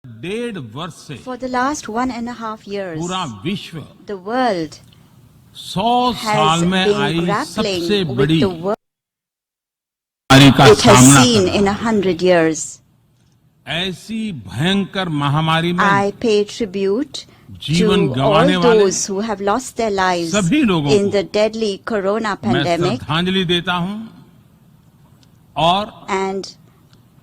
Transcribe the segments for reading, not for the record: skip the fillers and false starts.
1.5 वर्ष से For the last 1.5 years, पूरा विश्व the world 100 साल has में been आई grappling सबसे with बड़ी the world बीमारी का it has सामना seen कर in रहा है। 100 years. ऐसी भयंकर महामारी में I pay tribute जीवन to गंवाने all वाले those who have lost their lives सभी लोगों in को the deadly corona मैं pandemic, श्रद्धांजलि देता हूं और and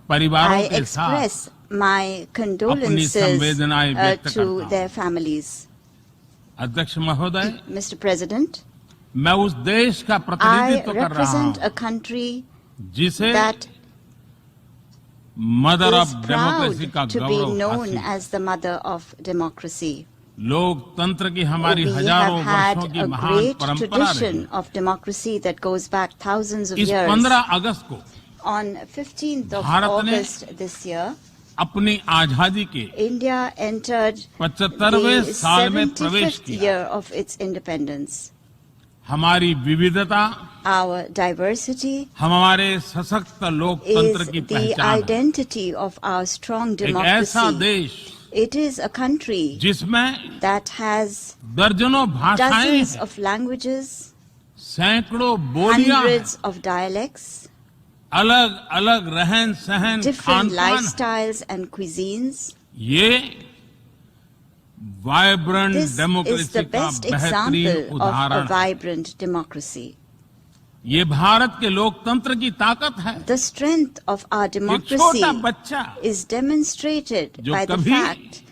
परिवारों I के साथ express my condolences संवेदनाएं व्यक्त to करता their हूं। families. अध्यक्ष महोदय, Mr. President, मैं उस देश का I प्रतिनिधित्व कर रहा represent a हूं country जिसे that mother is of democracy proud का to be गौरव known हासिल है। as the mother of democracy. लोकतंत्र की हमारी We have हजारों had वर्षों की a महान great परंपरा रही। tradition of democracy that goes back thousands of इस years. 15 अगस्त को On 15th of भारत ने August this year, अपनी आजादी के India entered 75वें the साल में प्रवेश 75th किया। year of its independence. हमारी विविधता Our diversity हमारे सशक्त लोकतंत्र is की the पहचान है। identity of our strong एक ऐसा democracy. देश It is a country जिसमें that has दर्जनों भाषाएं dozens हैं, of languages, सैकड़ों बोलियां हैं, hundreds of dialects, अलग अलग रहन सहन different खान पान। lifestyles and cuisines. ये vibrant This is democracy the का best बेहतरीन example of a उदाहरण है। vibrant democracy. ये भारत के लोकतंत्र की ताकत है। The strength of our एक democracy छोटा बच्चा is demonstrated जो by the कभी fact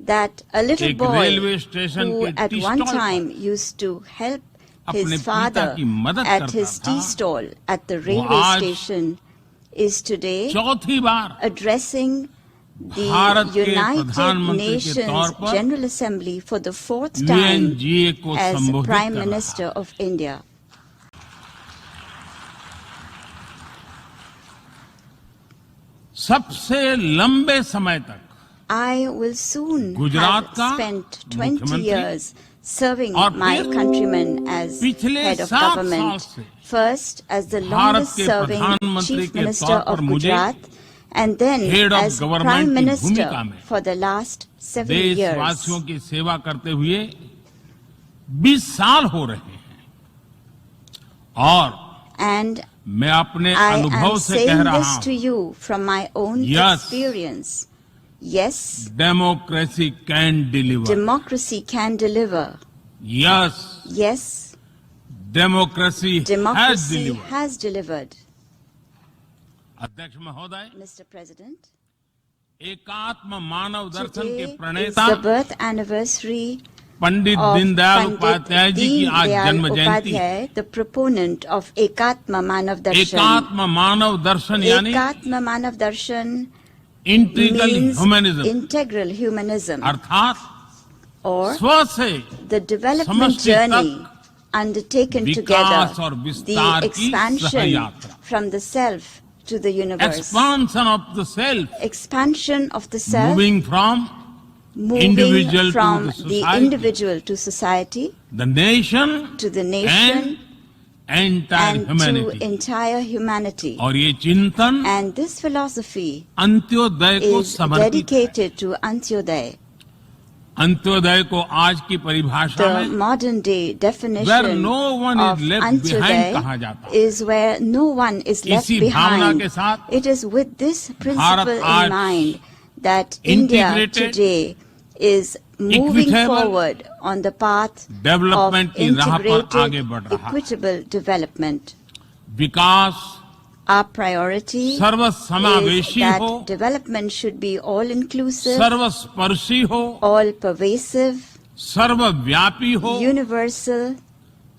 that a little एक boy रेलवे स्टेशन who के at T one stall time used to help अपने his पिता father की मदद at करता his था, tea stall at the railway आज station is today चौथी बार addressing the भारत के United प्रधानमंत्री के तौर Nations पर General Assembly for the fourth time UNGA को as संबोधित Prime कर रहा Minister है। of India. सबसे लंबे समय तक I will soon Gujarat have का spent 20 मुख्यमंत्री years serving और my फिर countrymen as पिछले head of 7 साल government. से First as the Bharat longest के serving प्रधानमंत्री Chief के Minister तौर पर of मुझे Gujarat and then Head of as Government Prime की Minister भूमिका में for the last 7 years. देशवासियों की सेवा करते हुए 20 साल हो रहे हैं और And मैं अपने I अनुभव am से कह saying रहा this to हूं, you from my own Yes. experience. Yes, democracy can deliver. democracy can deliver. Yes, Yes, democracy has democracy deliver. has delivered. अध्यक्ष महोदय, Mr. President, एकात्म मानव दर्शन today के is प्रणेता the birth anniversary Pandit of Deendayal Pandit Upadhyay ji की आज Deen जन्म Dayal जयंती है। Upadhyay, the proponent of Ekatma Manav Darshan. एकात्म मानव दर्शन यानी Ekatma Manav Darshan integral means humanism, integral humanism, अर्थात or स्व से the development समष्टि journey तक undertaken विकास और together, विस्तार the की expansion सहयात्रा। from the self to the universe, expansion of the self, expansion of the self, moving from moving individual to from the the society, individual to society, the nation to the nation, entire and to humanity. entire humanity. और ये चिंतन And this philosophy Antyodaya को is समर्पित है। dedicated to Antyodaya. Antyodaya को आज की परिभाषा The में modern day where definition no one is of left behind कहा Antyodaya जाता है। is where no one is left इसी भावना behind. के साथ It is with this principle आज in mind that India integrated, today is moving equitable forward on the path of development की राह पर आगे बढ़ integrated, रहा है। equitable development. Vikas Our priority is सर्वसमावेशी हो, that development should be all-inclusive, सर्वस्पर्शी हो, all-pervasive, सर्वव्यापी हो, universal,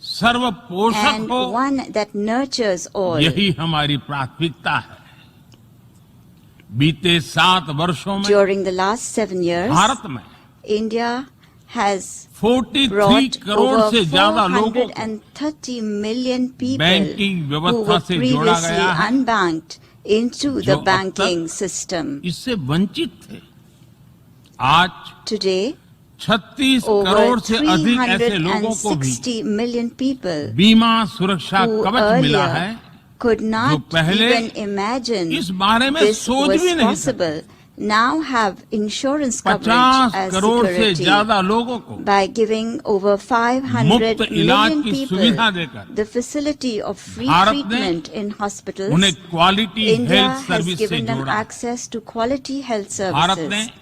सर्वपोषक and हो। one that nurtures all. यही हमारी प्राथमिकता है। बीते 7 वर्षों में During the last 7 years, Bharat में India has 43 brought crore over से ज्यादा लोगों को 430 million people बैंकिंग who व्यवस्था were से जोड़ा previously गया है, unbanked into जो the अब banking तक system. इससे वंचित थे। आज Today, 36 over करोड़ से अधिक ऐसे लोगों को भी 360 million people बीमा सुरक्षा who कवच मिला है, earlier could not पहले even imagine इस बारे में this सोच was भी नहीं possible. now have insurance coverage 50 as crore से security ज्यादा लोगों को by giving over 500 मुफ्त इलाज million की सुविधा people देकर the facility of free Bharat ने treatment in hospitals. उन्हें quality India health has service से given them जोड़ा। access to quality health Bharat ने services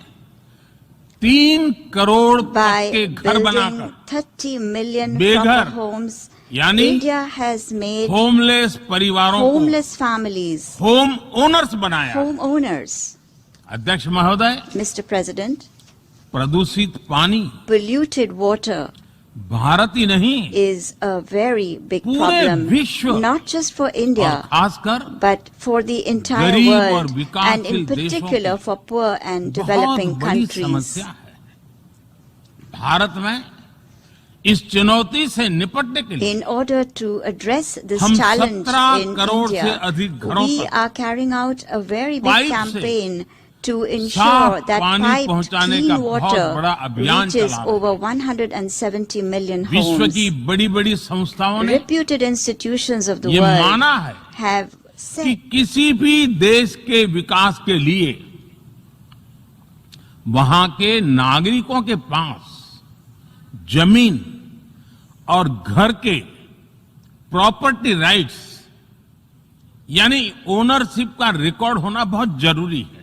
3 करोड़ तक by के घर building बनाकर 30 million बेघर, proper homes. यानी India has made होमलेस परिवारों को homeless families होम ओनर्स बनाया। homeowners. अध्यक्ष महोदय, Mr. President, प्रदूषित पानी polluted water भारत ही नहीं is a very big पूरे problem, विश्व not just for और India, खासकर but for the entire गरीब और world, and विकासशील in देशों particular की for poor and बहुत developing बड़ी countries. समस्या है। भारत में इस चुनौती से निपटने के लिए In order to address this हम challenge 17 in करोड़ से India, अधिक घरों we तक are carrying out a very big pipe से campaign to ensure साफ that पानी piped पहुंचाने clean का बहुत water बड़ा अभियान reaches चला रहे हैं। over 170 million विश्व homes. की बड़ी-बड़ी संस्थाओं ने Reputed institutions of the ये world माना है have कि said किसी भी देश के विकास के लिए वहां के नागरिकों के पास जमीन और घर के प्रॉपर्टी राइट्स यानी ओनरशिप का रिकॉर्ड होना बहुत जरूरी है।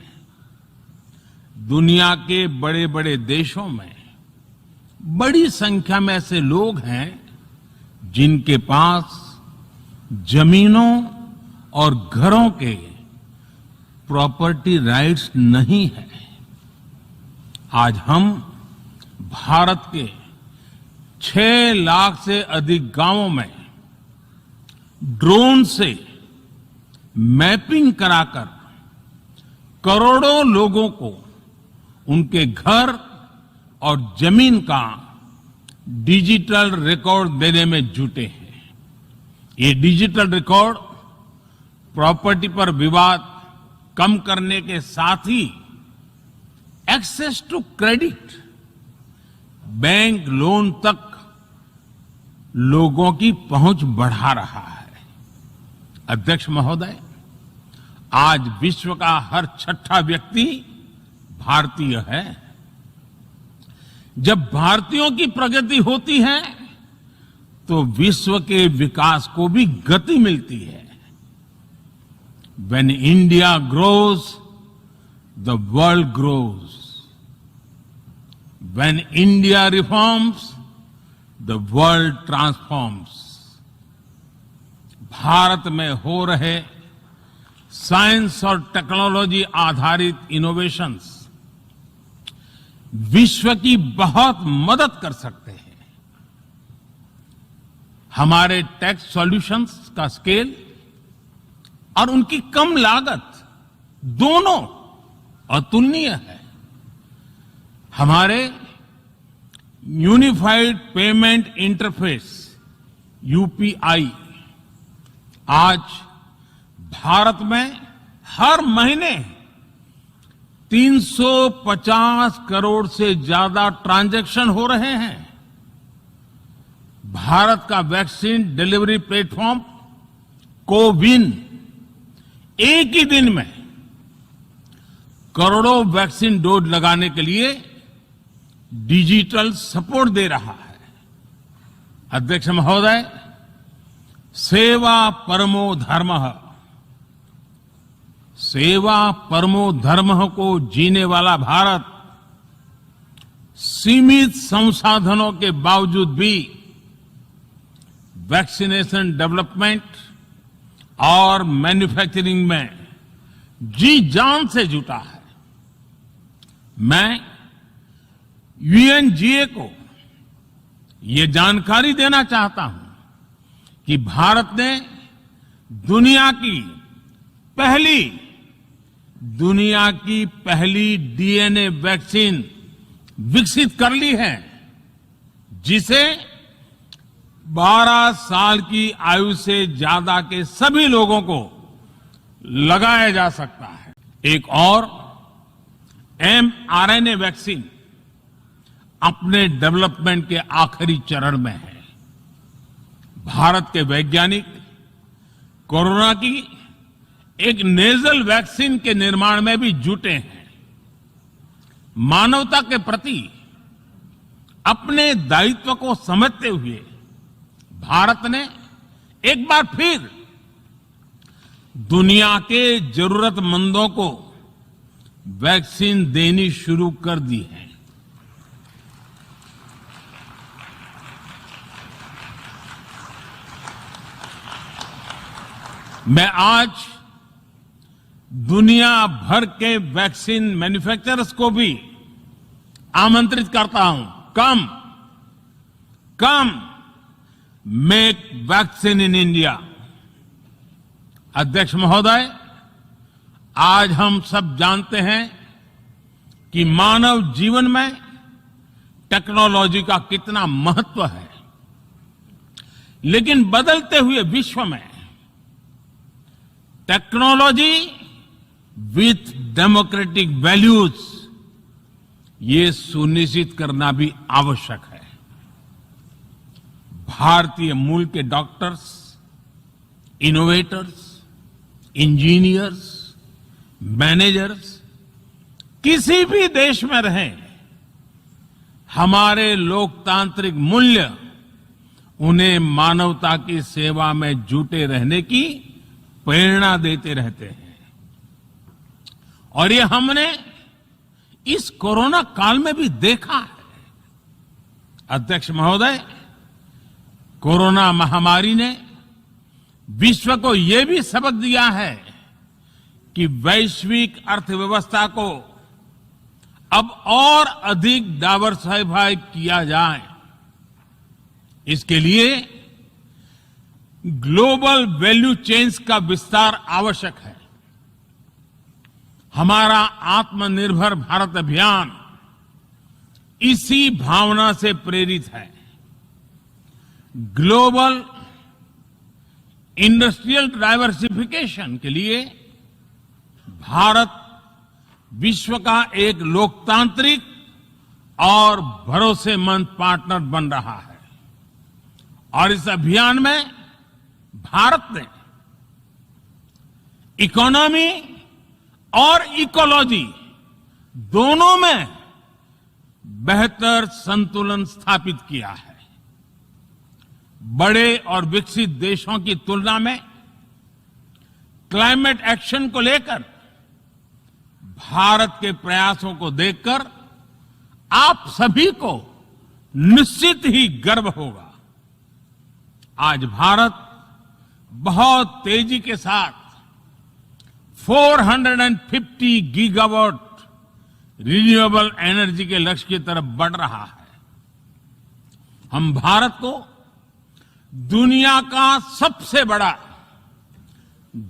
दुनिया के बड़े बड़े देशों में बड़ी संख्या में ऐसे लोग हैं जिनके पास जमीनों और घरों के प्रॉपर्टी राइट्स नहीं है। आज हम भारत के 6 लाख से अधिक गांवों में ड्रोन से मैपिंग कराकर करोड़ों लोगों को उनके घर और जमीन का डिजिटल रिकॉर्ड देने में जुटे हैं। ये डिजिटल रिकॉर्ड प्रॉपर्टी पर विवाद कम करने के साथ ही access to credit, bank loan तक लोगों की पहुंच बढ़ा रहा है। अध्यक्ष महोदय, आज विश्व का हर 6ठा व्यक्ति भारतीय है। जब भारतीयों की प्रगति होती है तो विश्व के विकास को भी गति मिलती है। When India grows, the world grows. When India reforms, the world transforms. Bharat में हो रहे साइंस और टेक्नोलॉजी आधारित इनोवेशंस विश्व की बहुत मदद कर सकते हैं। हमारे टेक सॉल्यूशंस का स्केल और उनकी कम लागत दोनों अतुलनीय है। हमारे यूनिफाइड पेमेंट इंटरफेस यूपीआई आज भारत में हर महीने 350 करोड़ से ज्यादा ट्रांजैक्शन हो रहे हैं। भारत का वैक्सीन डिलीवरी प्लेटफॉर्म कोविन एक ही दिन में करोड़ों वैक्सीन डोज लगाने के लिए डिजिटल सपोर्ट दे रहा है। अध्यक्ष महोदय, सेवा परमो धर्मः, सेवा परमो धर्मः को जीने वाला भारत सीमित संसाधनों के बावजूद भी वैक्सीनेशन डेवलपमेंट और मैन्युफैक्चरिंग में जी जान से जुटा है। मैं यूएनजीए को ये जानकारी देना चाहता हूं कि भारत ने दुनिया की पहली डीएनए वैक्सीन विकसित कर ली है, जिसे 12 साल की आयु से ज्यादा के सभी लोगों को लगाया जा सकता है। एक और mRNA वैक्सीन अपने डेवलपमेंट के आखिरी चरण में है। भारत के वैज्ञानिक कोरोना की एक नेजल वैक्सीन के निर्माण में भी जुटे हैं। मानवता के प्रति अपने दायित्व को समझते हुए भारत ने एक बार फिर दुनिया के जरूरतमंदों को वैक्सीन देनी शुरू कर दी है। मैं आज दुनिया भर के वैक्सीन मैन्युफैक्चरर्स को भी आमंत्रित करता हूं, कम मेक वैक्सीन इन इंडिया। अध्यक्ष महोदय, आज हम सब जानते हैं कि मानव जीवन में टेक्नोलॉजी का कितना महत्व है, लेकिन बदलते हुए विश्व में टेक्नोलॉजी विथ डेमोक्रेटिक वैल्यूज, ये सुनिश्चित करना भी आवश्यक है। भारतीय मूल के डॉक्टर्स, इनोवेटर्स, इंजीनियर्स, मैनेजर्स किसी भी देश में रहें, हमारे लोकतांत्रिक मूल्य उन्हें मानवता की सेवा में जुटे रहने की प्रेरणा देते रहते हैं। और ये हमने इस कोरोना काल में भी देखा है। अध्यक्ष महोदय, कोरोना महामारी ने विश्व को यह भी सबक दिया है कि वैश्विक अर्थव्यवस्था को अब और अधिक डाइवर्सिफाई किया जाए। इसके लिए ग्लोबल वैल्यू चेन्स का विस्तार आवश्यक है। हमारा आत्मनिर्भर भारत अभियान इसी भावना से प्रेरित है। ग्लोबल इंडस्ट्रियल डाइवर्सिफिकेशन के लिए भारत विश्व का एक लोकतांत्रिक और भरोसेमंद पार्टनर बन रहा है। और इस अभियान में भारत ने इकोनॉमी और इकोलॉजी दोनों में बेहतर संतुलन स्थापित किया है। बड़े और विकसित देशों की तुलना में क्लाइमेट एक्शन को लेकर भारत के प्रयासों को देखकर आप सभी को निश्चित ही गर्व होगा। आज भारत बहुत तेजी के साथ 450 गीगावाट रिन्यूएबल एनर्जी के लक्ष्य की तरफ बढ़ रहा है। हम भारत को दुनिया का सबसे बड़ा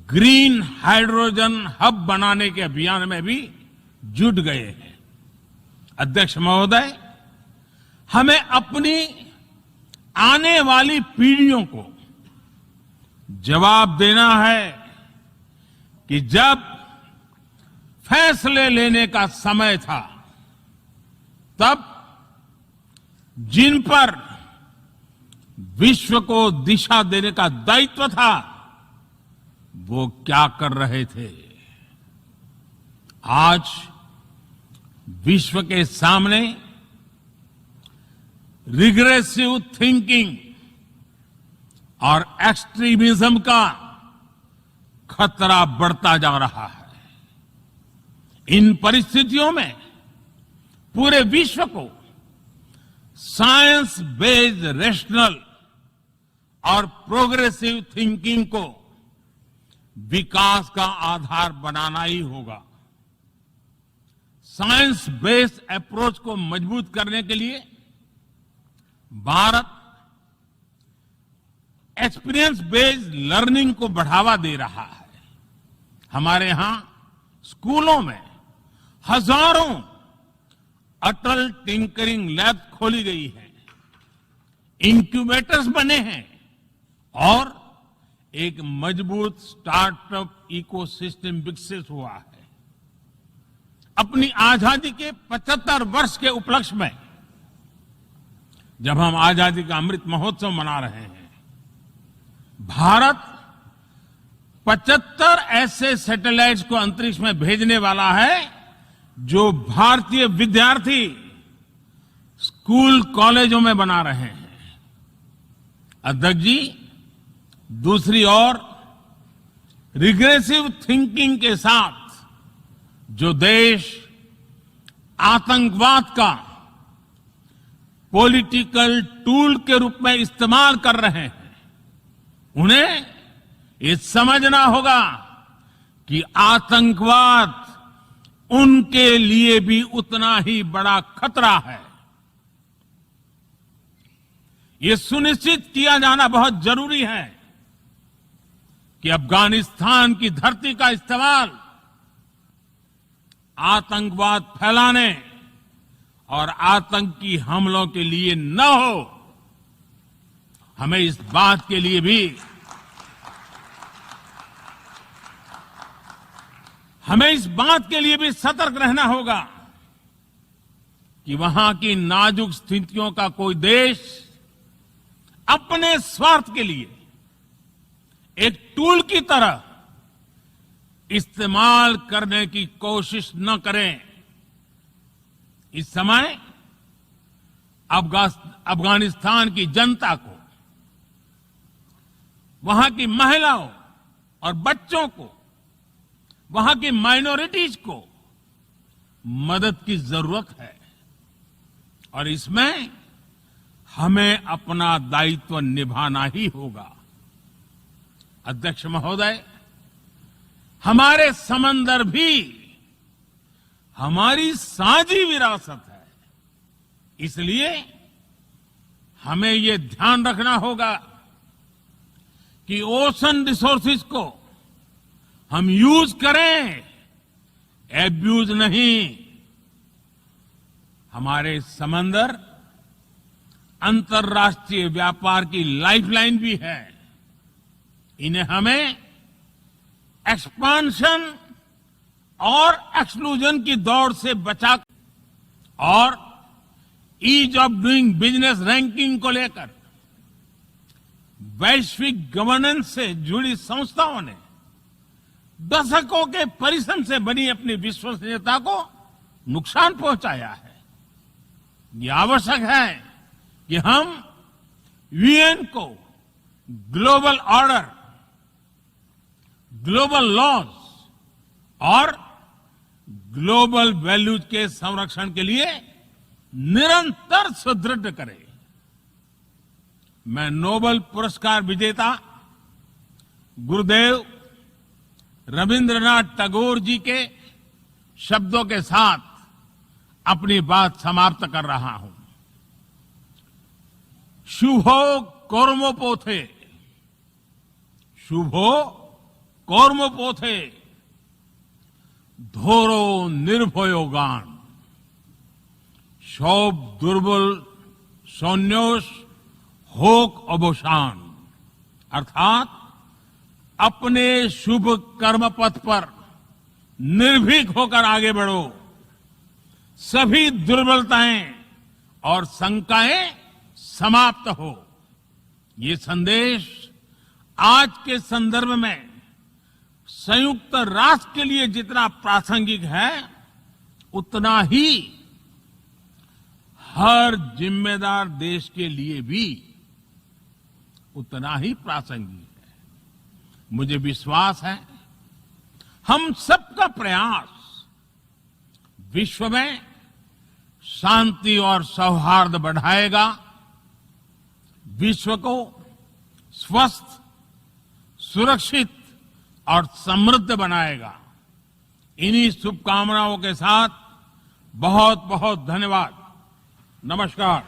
ग्रीन हाइड्रोजन हब बनाने के अभियान में भी जुट गए हैं। अध्यक्ष महोदय, हमें अपनी आने वाली पीढ़ियों को जवाब देना है कि जब फैसले लेने का समय था, तब जिन पर विश्व को दिशा देने का दायित्व था, वो क्या कर रहे थे। आज विश्व के सामने रिग्रेसिव थिंकिंग और एक्सट्रीमिज्म का खतरा बढ़ता जा रहा है। इन परिस्थितियों में पूरे विश्व को साइंस बेस्ड रेशनल और प्रोग्रेसिव थिंकिंग को विकास का आधार बनाना ही होगा। साइंस बेस्ड अप्रोच को मजबूत करने के लिए भारत एक्सपीरियंस बेस्ड लर्निंग को बढ़ावा दे रहा है। हमारे यहां स्कूलों में हजारों अटल टिंकरिंग लैब खोली गई है, इंक्यूबेटर्स बने हैं और एक मजबूत स्टार्टअप इकोसिस्टम विकसित हुआ है। अपनी आजादी के 75 वर्ष के उपलक्ष्य में जब हम आजादी का अमृत महोत्सव मना रहे हैं, भारत 75 ऐसे सैटेलाइट्स को अंतरिक्ष में भेजने वाला है जो भारतीय विद्यार्थी स्कूल कॉलेजों में बना रहे हैं। अध्यक्ष जी, दूसरी ओर रिग्रेसिव थिंकिंग के साथ जो देश आतंकवाद का पॉलिटिकल टूल के रूप में इस्तेमाल कर रहे हैं, उन्हें ये समझना होगा कि आतंकवाद उनके लिए भी उतना ही बड़ा खतरा है। ये सुनिश्चित किया जाना बहुत जरूरी है कि अफगानिस्तान की धरती का इस्तेमाल आतंकवाद फैलाने और आतंकी हमलों के लिए न हो। हमें इस बात के लिए भी सतर्क रहना होगा कि वहां की नाजुक स्थितियों का कोई देश अपने स्वार्थ के लिए एक टूल की तरह इस्तेमाल करने की कोशिश न करें। इस समय अफगानिस्तान की जनता को, वहां की महिलाओं और बच्चों को, वहां की माइनॉरिटीज को मदद की जरूरत है और इसमें हमें अपना दायित्व निभाना ही होगा। अध्यक्ष महोदय, हमारे समंदर भी हमारी साझी विरासत है, इसलिए हमें ये ध्यान रखना होगा कि ओशन रिसोर्सेज को हम यूज करें, एब्यूज नहीं। हमारे समंदर अंतर्राष्ट्रीय व्यापार की लाइफलाइन भी है। इन्हें हमें एक्सपांशन और एक्सक्लूजन की दौड़ से बचा और ease of doing business ranking को लेकर वैश्विक गवर्नेंस से जुड़ी संस्थाओं ने दशकों के परिश्रम से बनी अपनी विश्वसनीयता को नुकसान पहुंचाया है। यह आवश्यक है कि हम यूएन को ग्लोबल ऑर्डर, ग्लोबल लॉज और ग्लोबल वैल्यूज के संरक्षण के लिए निरंतर सुदृढ़ करें। मैं नोबेल पुरस्कार विजेता गुरुदेव रविंद्रनाथ टैगोर जी के शब्दों के साथ अपनी बात समाप्त कर रहा हूं। शुभो कर्मोपोथे, शुभो कर्मोपोथे, धोरो निर्भयो गान, সব दुर्बल सौन्योष होक अवसान। अर्थात अपने शुभ कर्म पथ पर निर्भीक होकर आगे बढ़ो, सभी दुर्बलताएं और शंकाएं समाप्त हो। ये संदेश आज के संदर्भ में संयुक्त राष्ट्र के लिए जितना प्रासंगिक है, उतना ही हर जिम्मेदार देश के लिए भी उतना ही प्रासंगिक है। मुझे विश्वास है हम सबका प्रयास विश्व में शांति और सौहार्द बढ़ाएगा, विश्व को स्वस्थ, सुरक्षित और समृद्ध बनाएगा। इन्हीं शुभकामनाओं के साथ बहुत बहुत धन्यवाद। नमस्कार।